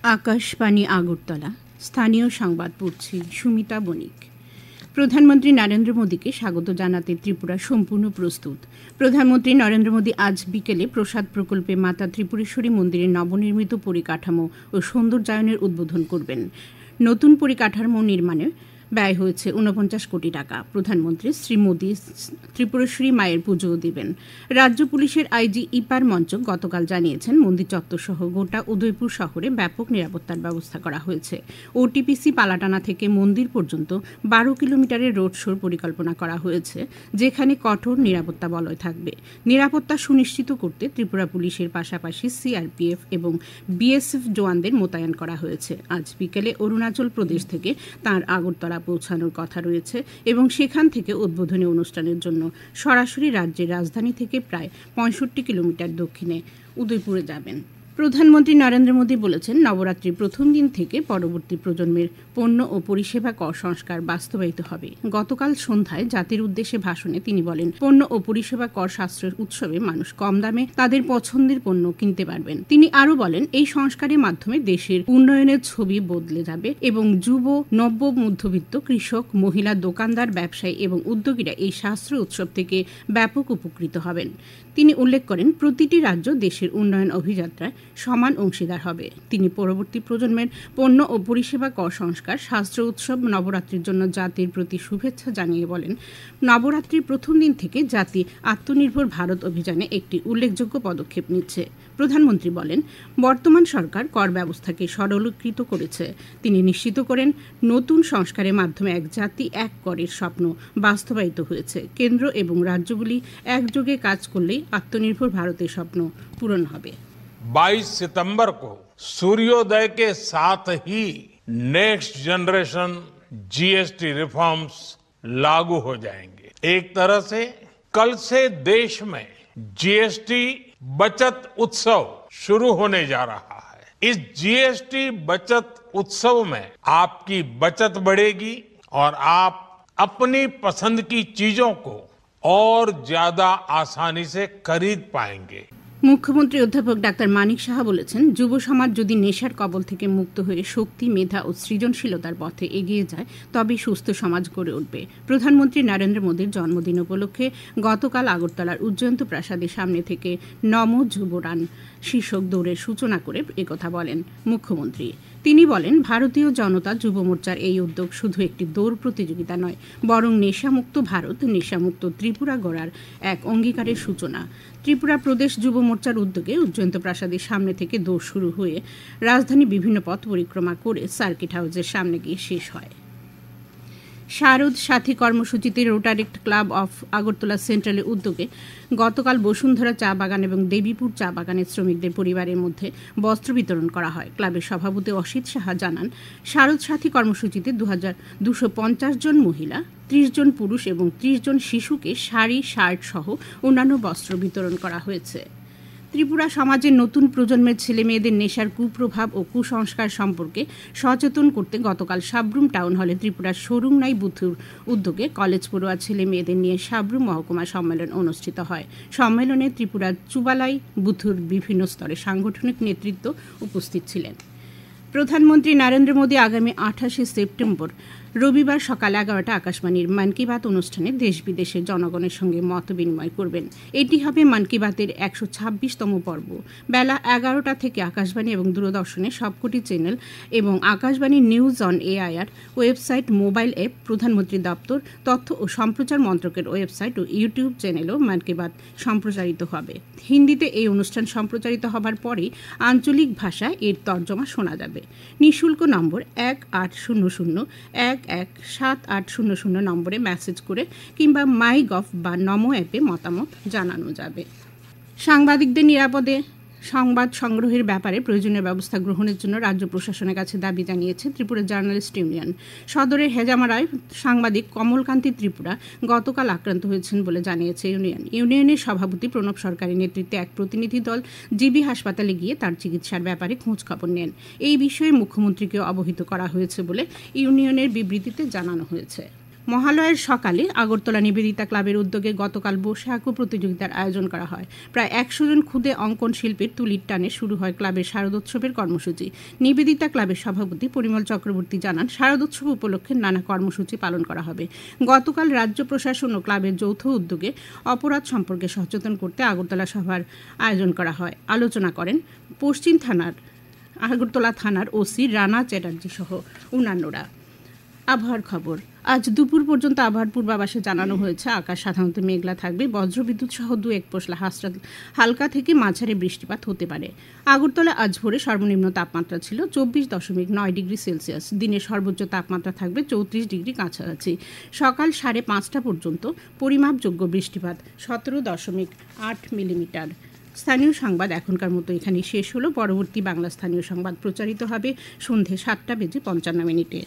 আকাশবাণী আগরতলা স্থানীয় সংবাদ পড়ছি সুমিতা বণিক। প্রধানমন্ত্রী নরেন্দ্র মোদীকে স্বাগত জানাতে ত্রিপুরা সম্পূর্ণ প্রস্তুত। প্রধানমন্ত্রী নরেন্দ্র মোদী আজ বিকেলে প্রসাদ প্রকল্পে মাতা ত্রিপুরেশ্বরী মন্দিরের নবনির্মিত পরিকাঠামো ও সৌন্দর্যায়নের উদ্বোধন করবেন। নতুন পরিকাঠামো নির্মাণে ব্যয় হয়েছে ৪৯ কোটি টাকা। প্রধানমন্ত্রী শ্রী মোদী ত্রিপুরেশ্বরী মায়ের পুজোও দেবেন। রাজ্য পুলিশের আইজি ইপার মঞ্চক গতকাল জানিয়েছেন, মন্দির চত্বর সহ গোটা উদয়পুর শহরে ব্যাপক নিরাপত্তার ব্যবস্থা করা হয়েছে। ওটিপিসি পালাটানা থেকে মন্দির পর্যন্ত ১২ কিলোমিটারের রোড শোর পরিকল্পনা করা হয়েছে, যেখানে কঠোর নিরাপত্তা বলয় থাকবে। নিরাপত্তা সুনিশ্চিত করতে ত্রিপুরা পুলিশের পাশাপাশি সিআরপিএফ এবং বিএসএফ জওয়ানদের মোতায়েন করা হয়েছে। আজ বিকেলে অরুণাচল প্রদেশ থেকে তাঁর আগরতলা পৌঁছানোর কথা রয়েছে এবং সেখান থেকে উদ্বোধনী অনুষ্ঠানের জন্য সরাসরি রাজ্যের রাজধানী থেকে প্রায় ৬৫ কিলোমিটার দক্ষিণে উদয়পুরে যাবেন। প্রধানমন্ত্রী নরেন্দ্র মোদী বলেছেন, নবরাত্রির প্রথম দিন থেকে পরবর্তী প্রজন্মের পণ্য ও পরিষেবা কর সংস্কার বাস্তবায়িত হবে। গতকাল সন্ধ্যায় জাতির উদ্দেশ্যে ভাষণে তিনি বলেন, পণ্য ও পরিষেবা কর সাশ্রয়ের উৎসবে মানুষ কম দামে তাদের পছন্দের পণ্য কিনতে পারবেন। তিনি আরও বলেন, এই সংস্কারের মাধ্যমে দেশের উন্নয়নের ছবি বদলে যাবে এবং যুব, নব্য, মধ্যবিত্ত, কৃষক, মহিলা, দোকানদার, ব্যবসায়ী এবং উদ্যোগীরা এই সাশ্রয় উৎসব থেকে ব্যাপক উপকৃত হবেন। তিনি উল্লেখ করেন, প্রতিটি রাজ্য দেশের উন্নয়ন অভিযাত্রায় সমান অংশীদার হবে। তিনি পরবর্তী প্রজন্মের পণ্য ও পরিষেবা কর সংস্কার, শাস্ত্র উৎসব, নবরাত্রির জন্য জাতির প্রতি শুভেচ্ছা জানিয়ে বলেন, নবরাত্রির প্রথম দিন থেকে জাতি আত্মনির্ভর ভারত অভিযানে একটি উল্লেখযোগ্য পদক্ষেপ নিচ্ছে। প্রধানমন্ত্রী বলেন, বর্তমান সরকার কর ব্যবস্থাকে সরলীকৃত করেছে। তিনি নিশ্চিত করেন, নতুন সংস্কারের মাধ্যমে এক জাতি এক করের স্বপ্ন বাস্তবায়িত হয়েছে। কেন্দ্র এবং রাজ্যগুলি একযোগে কাজ করলেই आत्मनिर्भर भारत स्वप्न पूर्ण হবে। 22 सितंबर को सूर्योदय के साथ ही नेक्स्ट जनरेशन जीएसटी रिफॉर्म्स लागू हो जाएंगे। एक तरह से कल से देश में जीएसटी बचत उत्सव शुरू होने जा रहा है। इस जीएसटी बचत उत्सव में आपकी बचत बढ़ेगी और आप अपनी पसंद की चीजों को और ज्यादा आसानी से खरीद पाएंगे। মুখ্যমন্ত্রী অধ্যাপক ডাক্তার মানিক সাহা বলেছেন, যুব সমাজ যদি নেশার কবল থেকে মুক্ত হয়ে শক্তি, মেধা ও সৃজনশীলতার পথে এগিয়ে যায়, তবে সুস্থ সমাজ গড়ে উঠবে। প্রধানমন্ত্রী নরেন্দ্র মোদীর জন্মদিন উপলক্ষে গতকাল আগরতলার উজ্জয়ন্ত প্রাসাদের সামনে থেকে নমো যুবরান শীর্ষক দৌড়ের সূচনা করে একথা বলেন মুখ্যমন্ত্রী। তিনি বলেন, ভারতীয় জনতা যুব মোর্চার এই উদ্যোগ শুধু একটি দৌড় প্রতিযোগিতা নয়, বরং নেশামুক্ত ভারত, নেশামুক্ত ত্রিপুরা গড়ার এক অঙ্গীকারের সূচনা। ত্রিপুরা প্রদেশ যুব মোর্চার উদ্যোগে উজ্জয়ন্ত প্রাসাদের সামনে থেকে দৌড় শুরু হয়ে রাজধানী বিভিন্ন পথ পরিক্রমা করে সার্কিট হাউসের সামনে গিয়ে শেষ হয়। শারদ সাথী কর্মসূচিতে রোটারেক্ট ক্লাব অফ আগরতলা সেন্ট্রালের উদ্যোগে গতকাল বসুন্ধরা চা বাগান এবং দেবীপুর চা বাগানের শ্রমিকদের পরিবারের মধ্যে বস্ত্র বিতরণ করা হয়। ক্লাবের সভাপতি অসিত সাহা জানান, শারদ সাথী কর্মসূচিতে ২৫০ জন মহিলা, ৩০ জন পুরুষ এবং ৩০ জন শিশুকে শাড়ি, শার্ট সহ অন্যান্য বস্ত্র বিতরণ করা হয়েছে। ত্রিপুরা সমাজের নতুন প্রজন্মের ছেলে মেয়েদের নেশার কুপ্রভাব ও কুসংস্কার সম্পর্কে সচেতন করতে গতকাল সাব্রুম টাউন হলে ত্রিপুরার সরুংনাই বুথুর উদ্যোগে কলেজ পড়ুয়া ছেলে মেয়েদের নিয়ে সাব্রুম মহকুমা সম্মেলন অনুষ্ঠিত হয়। সম্মেলনে ত্রিপুরার চুবালাই বুথুর বিভিন্ন স্তরে সাংগঠনিক নেতৃত্ব উপস্থিত ছিলেন। প্রধানমন্ত্রী নরেন্দ্র মোদী আগামী ২৮ সেপ্টেম্বর রবিবার সকাল ১১টা আকাশবাণীর মন কি বাত অনুষ্ঠানে দেশ বিদেশের জনগণের সঙ্গে মত বিনিময় করবেন। এটি হবে মন কি বাতের ১২৬তম পর্ব। বেলা ১১টা থেকে আকাশবাণী এবং দূরদর্শনের সবকটি চ্যানেল এবং Akashvani news on AIR website, mobile app, প্রধানমন্ত্রী দপ্তর, তথ্য ও সম্প্রচার মন্ত্রকের ওয়েবসাইট ও ইউটিউব চ্যানেলেও মন কি বাত সম্প্রচারিত হবে। হিন্দিতে এই অনুষ্ঠান সম্প্রচারিত হবার পরেই আঞ্চলিক ভাষায় এর তর্জমা শোনা যাবে। নিঃশুল্ক নম্বর ১৮০০-১১৭৮০০ নম্বরে মেসেজ করে কিংবা মাইগভ বা নমো অ্যাপে মতামত জানানো যাবে। সাংবাদিকদের নিরাপদে সংবাদ সংগ্রহের ব্যাপারে প্রয়োজনীয় ব্যবস্থা গ্রহণের জন্য রাজ্য প্রশাসনের কাছে দাবি জানিয়েছে ত্রিপুরা জার্নালিস্ট ইউনিয়ন। সদরের হেজামারায় সাংবাদিক কমলকান্তি ত্রিপুরা গতকাল আক্রান্ত হয়েছেন বলে জানিয়েছে ইউনিয়নের সভাপতি প্রণব সরকারের নেতৃত্বে এক প্রতিনিধি দল জিবি হাসপাতালে গিয়ে তার চিকিৎসার ব্যাপারে খোঁজ খবর নেন। এই বিষয়ে মুখ্যমন্ত্রীকে অবহিত করা হয়েছে বলে ইউনিয়নের বিবৃতিতে জানানো হয়েছে। মহালয়ের সকালে আগরতলা নিবেদিতা ক্লাবের উদ্যোগে গতকাল বসে আঁকো প্রতিযোগিতার আয়োজন করা হয়। প্রায় 100 জন ক্ষুদে অঙ্কন শিল্পীর তুলির টানে শুরু হয় ক্লাবের শারদোৎসবের কর্মসূচি। নিবেদিতা ক্লাবের সভাপতি পরিমল চক্রবর্তী জানান, শারদোৎসব উপলক্ষে নানা কর্মসূচি পালন করা হবে। গতকাল রাজ্য প্রশাসন ও ক্লাবের যৌথ উদ্যোগে অপরাধ সম্পর্কে সচেতন করতে আগরতলা সভার আয়োজন করা হয়। আলোচনা করেন পশ্চিম থানার আগরতলা থানার ওসি রানা চ্যাটার্জি সহ অন্যান্যরা। আবহাওয়ার খবর। আজ দুপুর পর্যন্ত আবহাওয়ার পূর্বাভাসে জানানো হয়েছে আকাশ সাধারণত মেঘলা থাকবে, বজ্রবিদ্যুৎ সহ 2-1 পশলা হালকা থেকে মাঝারি বৃষ্টিপাত হতে পারে। আগরতলা আজ ভোরে সর্বনিম্ন তাপমাত্রা ছিল 24.9 ডিগ্রি সেলসিয়াস। দিনের সর্বোচ্চ তাপমাত্রা থাকবে 34 ডিগ্রি কাছাকাছি। সকাল 5:30 পর্যন্ত পরিমাপযোগ্য বৃষ্টিপাত 17.8 মিলিমিটার। স্থানীয় সংবাদ এখনকার মতো এখানেই শেষ হলো। পরবর্তী বাংলা স্থানীয় সংবাদ প্রচারিত হবে সন্ধ্যে 7:55 মিনিটে।